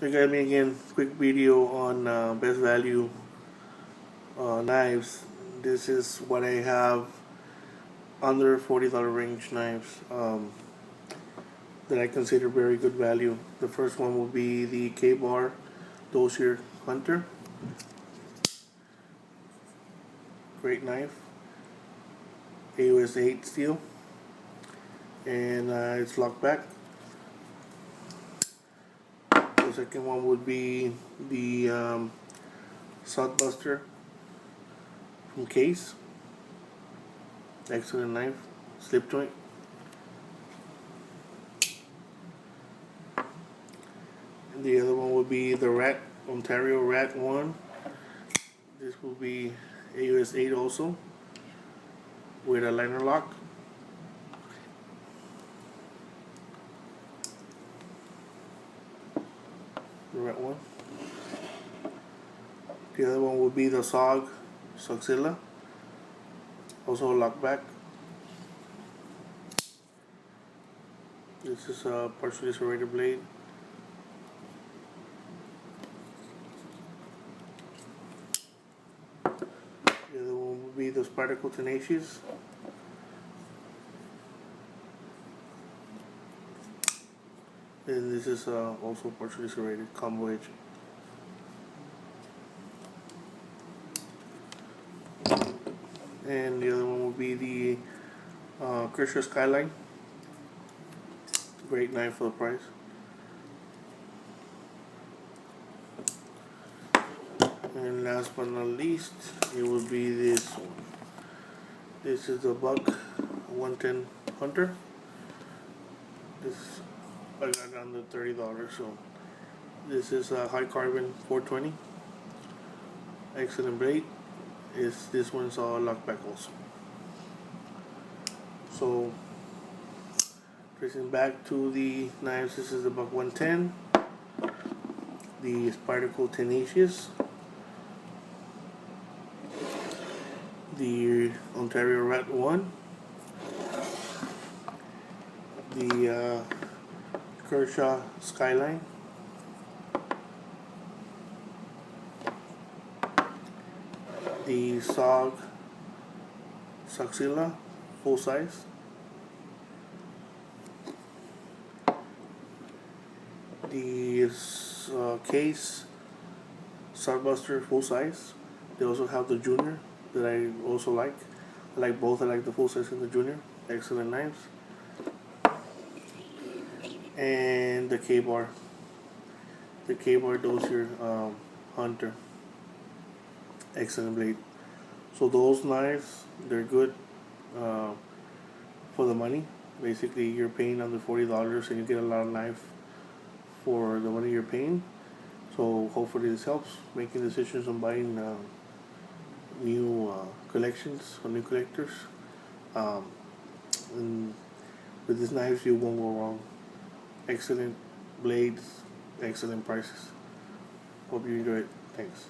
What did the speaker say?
So guys, me again, quick video on best value knives. This is what I have under $40 range knives that I consider very good value. The first one will be the K-Bar Dozier Hunter. Great knife. AUS 8 steel. And it's locked back. The second one would be the Sodbuster from Case. Excellent knife. Slip joint. And the other one would be the Ontario Rat 1. This will be AUS 8 also, with a liner lock. The red one. The other one would be the Sogzilla, also lock back. This is a partially serrated blade. The other one would be the Spyderco Tenacious. And this is also partially serrated combo edge. And the other one will be the Kershaw Skyline. Great knife for the price. And last but not least, it will be this one. This is the Buck 110 Hunter. This I got under $30, so this is a high carbon 420. Excellent blade. This one's all locked back also. So tracing back to the knives, this is the Buck 110, the Spyderco Tenacious, the Ontario Rat 1, the Kershaw Skyline, the Sogzilla full size, the Case Sodbuster full size. They also have the Junior that I also like. I like both. I like the full size and the Junior. Excellent knives. And the K-Bar. The K-Bar Dozier Hunter. Excellent blade. So those knives, they're good for the money. Basically, you're paying under $40 and you get a lot of knife for the money you're paying. So hopefully this helps making decisions on buying new collections or new collectors. And with these knives, you won't go wrong. Excellent blades, excellent prices. Hope you enjoy it. Thanks.